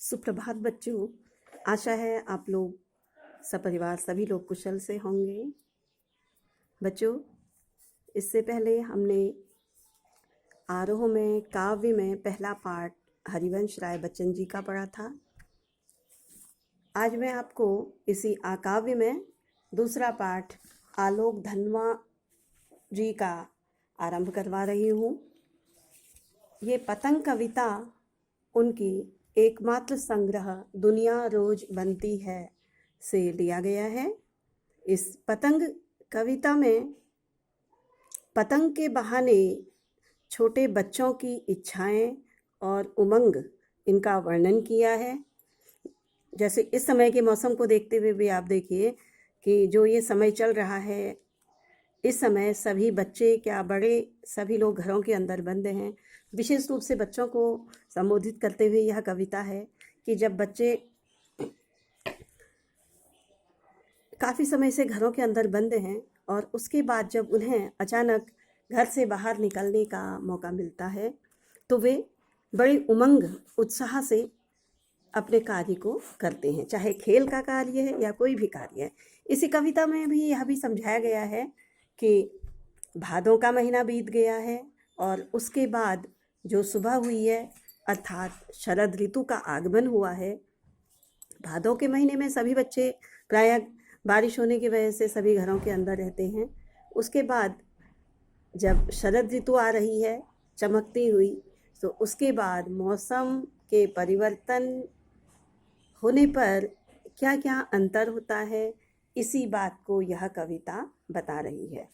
सुप्रभात बच्चों। आशा है आप लोग सपरिवार सभी लोग कुशल से होंगे। बच्चों, इससे पहले हमने आरोह में काव्य में पहला पाठ हरिवंश राय बच्चन जी का पढ़ा था। आज मैं आपको इसी काव्य में दूसरा पाठ आलोक धनवा जी का आरंभ करवा रही हूँ। ये पतंग कविता उनकी एकमात्र संग्रह दुनिया रोज बनती है से लिया गया है। इस पतंग कविता में पतंग के बहाने छोटे बच्चों की इच्छाएं और उमंग इनका वर्णन किया है। जैसे इस समय के मौसम को देखते हुए भी आप देखिए कि जो ये समय चल रहा है, इस समय सभी बच्चे क्या बड़े सभी लोग घरों के अंदर बंद हैं। विशेष रूप से बच्चों को संबोधित करते हुए यह कविता है कि जब बच्चे काफ़ी समय से घरों के अंदर बंद हैं और उसके बाद जब उन्हें अचानक घर से बाहर निकलने का मौका मिलता है तो वे बड़े उमंग उत्साह से अपने कार्य को करते हैं, चाहे खेल का कार्य है या कोई भी कार्य है। इसी कविता में भी यह भी समझाया गया है कि भादों का महीना बीत गया है और उसके बाद जो सुबह हुई है अर्थात शरद ऋतु का आगमन हुआ है। भादों के महीने में सभी बच्चे प्रायः बारिश होने की वजह से सभी घरों के अंदर रहते हैं। उसके बाद जब शरद ऋतु आ रही है चमकती हुई, तो उसके बाद मौसम के परिवर्तन होने पर क्या क्या अंतर होता है, इसी बात को यह कविता बता रही है।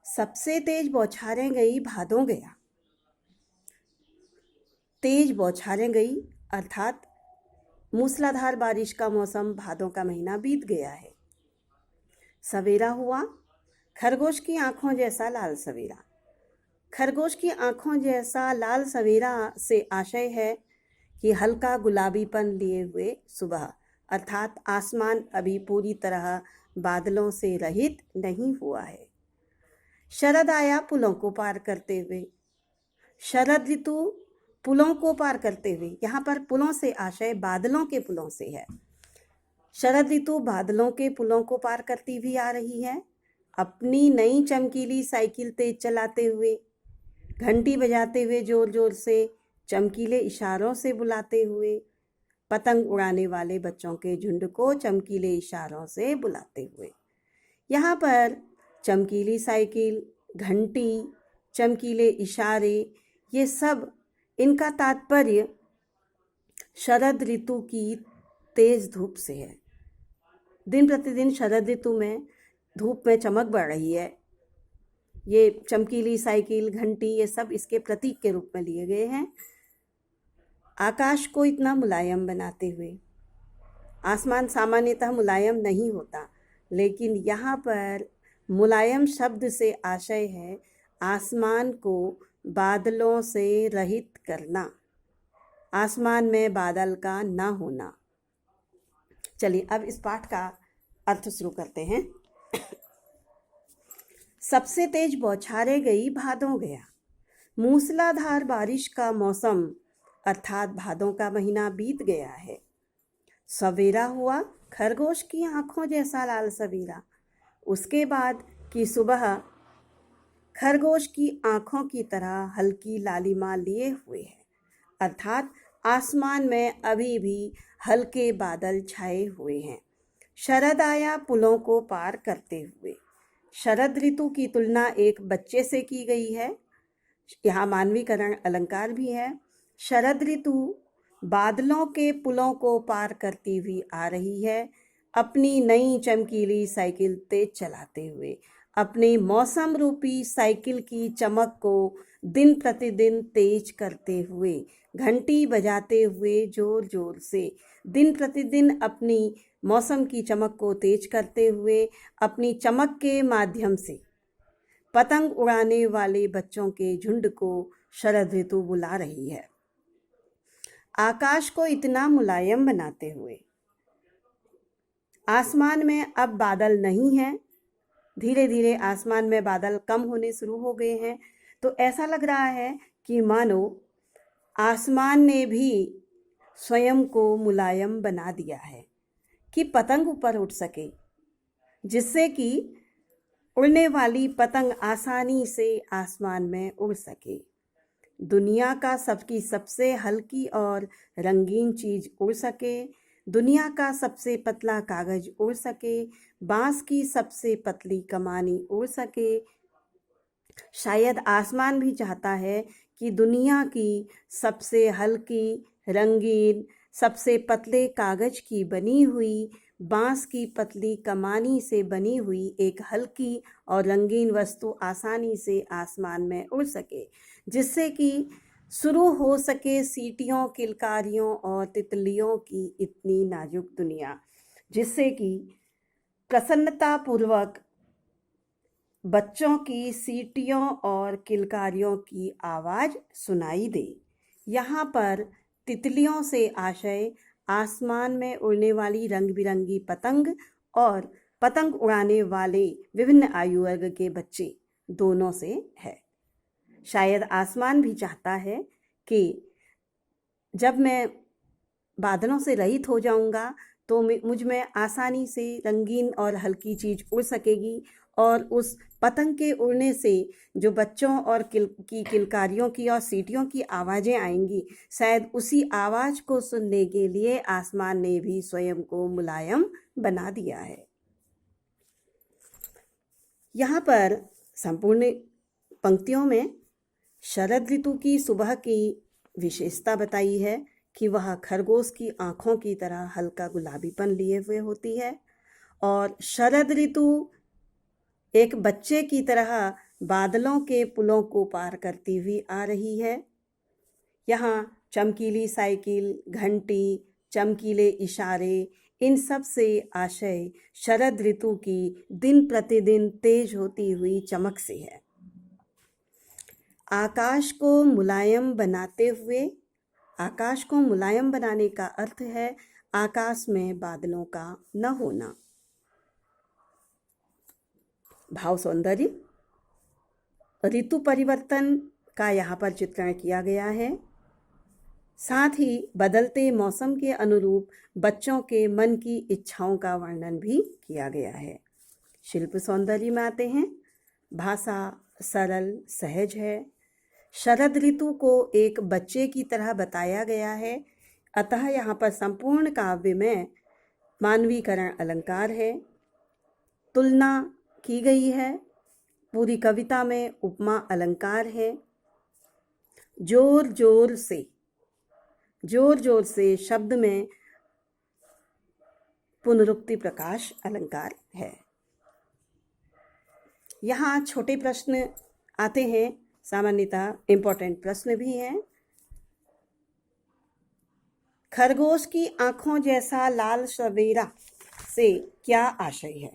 सबसे तेज बौछारें गई भादों गया। तेज बौछारें गई अर्थात मूसलाधार बारिश का मौसम, भादों का महीना बीत गया है। सवेरा हुआ खरगोश की आंखों जैसा लाल सवेरा। खरगोश की आंखों जैसा लाल सवेरा से आशय है कि हल्का गुलाबीपन लिए हुए सुबह, अर्थात आसमान अभी पूरी तरह बादलों से रहित नहीं हुआ है। शरद आया पुलों को पार करते हुए। शरद ऋतु पुलों को पार करते हुए, यहाँ पर पुलों से आशय बादलों के पुलों से है। शरद ऋतु बादलों के पुलों को पार करती हुई आ रही है। अपनी नई चमकीली साइकिल तेज चलाते हुए, घंटी बजाते हुए, जोर जोर से चमकीले इशारों से बुलाते हुए, पतंग उड़ाने वाले बच्चों के झुंड को चमकीले इशारों से बुलाते हुए। यहाँ पर चमकीली साइकिल, घंटी, चमकीले इशारे, ये सब इनका तात्पर्य शरद ऋतु की तेज धूप से है। दिन प्रतिदिन शरद ऋतु में धूप में चमक बढ़ रही है। ये चमकीली साइकिल, घंटी, ये सब इसके प्रतीक के रूप में लिए गए हैं। आकाश को इतना मुलायम बनाते हुए, आसमान सामान्यतः मुलायम नहीं होता, लेकिन यहाँ पर मुलायम शब्द से आशय है आसमान को बादलों से रहित करना, आसमान में बादल का ना होना। चलिए अब इस पाठ का अर्थ शुरू करते हैं। सबसे तेज बौछारें गई भादों गया। मूसलाधार बारिश का मौसम अर्थात भादों का महीना बीत गया है। सवेरा हुआ खरगोश की आंखों जैसा लाल सवेरा। उसके बाद की सुबह खरगोश की आंखों की तरह हल्की लालिमा लिए हुए है, अर्थात आसमान में अभी भी हल्के बादल छाए हुए हैं। शरद आया पुलों को पार करते हुए। शरद ऋतु की तुलना एक बच्चे से की गई है। यहाँ मानवीकरण अलंकार भी है। शरद ऋतु बादलों के पुलों को पार करती हुई आ रही है, अपनी नई चमकीली साइकिल तेज चलाते हुए, अपनी मौसम रूपी साइकिल की चमक को दिन प्रतिदिन तेज करते हुए, घंटी बजाते हुए जोर जोर से, दिन प्रतिदिन अपनी मौसम की चमक को तेज करते हुए, अपनी चमक के माध्यम से पतंग उड़ाने वाले बच्चों के झुंड को शरद ऋतु बुला रही है। आकाश को इतना मुलायम बनाते हुए, आसमान में अब बादल नहीं हैं, धीरे धीरे आसमान में बादल कम होने शुरू हो गए हैं। तो ऐसा लग रहा है कि मानो आसमान ने भी स्वयं को मुलायम बना दिया है कि पतंग ऊपर उठ सके, जिससे कि उड़ने वाली पतंग आसानी से आसमान में उड़ सके। दुनिया का सबकी सबसे हल्की और रंगीन चीज उड़ सके, दुनिया का सबसे पतला कागज उड़ सके, बांस की सबसे पतली कमानी उड़ सके। शायद आसमान भी चाहता है कि दुनिया की सबसे हल्की, रंगीन, सबसे पतले कागज की बनी हुई, बांस की पतली कमानी से बनी हुई एक हल्की और रंगीन वस्तु आसानी से आसमान में उड़ सके, जिससे कि शुरू हो सके सीटियों, किलकारियों और तितलियों की इतनी नाजुक दुनिया, जिससे कि प्रसन्नतापूर्वक बच्चों की सीटियों और किलकारियों की आवाज़ सुनाई दे। यहाँ पर तितलियों से आशय आसमान में उड़ने वाली रंग बिरंगी पतंग और पतंग उड़ाने वाले विभिन्न आयु वर्ग के बच्चे दोनों से है। शायद आसमान भी चाहता है कि जब मैं बादलों से रहित हो जाऊंगा तो मुझ में आसानी से रंगीन और हल्की चीज उड़ सकेगी, और उस पतंग के उड़ने से जो बच्चों और किलकारियों की और सीटियों की आवाज़ें आएंगी, शायद उसी आवाज़ को सुनने के लिए आसमान ने भी स्वयं को मुलायम बना दिया है। यहाँ पर संपूर्ण पंक्तियों में शरद ऋतु की सुबह की विशेषता बताई है कि वह खरगोश की आँखों की तरह हल्का गुलाबीपन लिए हुए होती है, और शरद ऋतु एक बच्चे की तरह बादलों के पुलों को पार करती हुई आ रही है। यहाँ चमकीली साइकिल, घंटी, चमकीले इशारे, इन सब से आशय शरद ऋतु की दिन प्रतिदिन तेज होती हुई चमक से है। आकाश को मुलायम बनाते हुए, आकाश को मुलायम बनाने का अर्थ है आकाश में बादलों का न होना। भाव सौंदर्य, ऋतु परिवर्तन का यहाँ पर चित्रण किया गया है। साथ ही बदलते मौसम के अनुरूप बच्चों के मन की इच्छाओं का वर्णन भी किया गया है। शिल्प सौंदर्य में आते हैं। भाषा सरल सहज है। शरद ऋतु को एक बच्चे की तरह बताया गया है, अतः यहाँ पर संपूर्ण काव्य में मानवीकरण अलंकार है, तुलना की गई है। पूरी कविता में उपमा अलंकार है। जोर जोर से शब्द में पुनरुक्ति प्रकाश अलंकार है। यहाँ छोटे प्रश्न आते हैं, सामान्यतः इम्पोर्टेंट प्रश्न भी हैं। खरगोश की आंखों जैसा लाल सवेरा से क्या आशय है,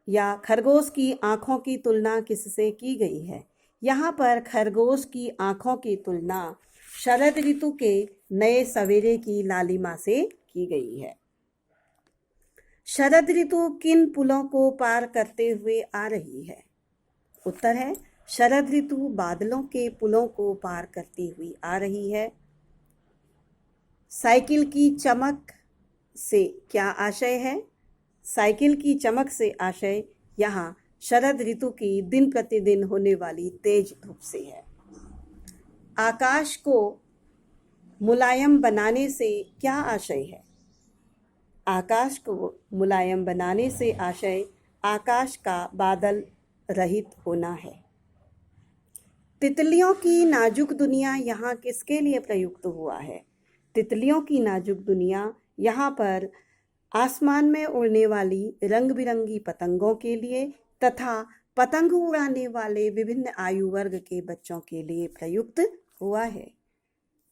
या खरगोश की आंखों की तुलना किससे की गई है। यहाँ पर खरगोश की आंखों की तुलना शरद ऋतु के नए सवेरे की लालिमा से की गई है। शरद ऋतु किन पुलों को पार करते हुए आ रही है। उत्तर है शरद ऋतु बादलों के पुलों को पार करती हुई आ रही है। साइकिल की चमक से क्या आशय है। साइकिल की चमक से आशय यहाँ शरद ऋतु की दिन प्रतिदिन होने वाली तेज धूप से है। आकाश को मुलायम बनाने से क्या आशय है। आकाश को मुलायम बनाने से आशय आकाश का बादल रहित होना है। तितलियों की नाजुक दुनिया यहाँ किसके लिए प्रयुक्त हुआ है। तितलियों की नाजुक दुनिया यहाँ पर आसमान में उड़ने वाली रंग बिरंगी पतंगों के लिए तथा पतंग उड़ाने वाले विभिन्न आयु वर्ग के बच्चों के लिए प्रयुक्त हुआ है।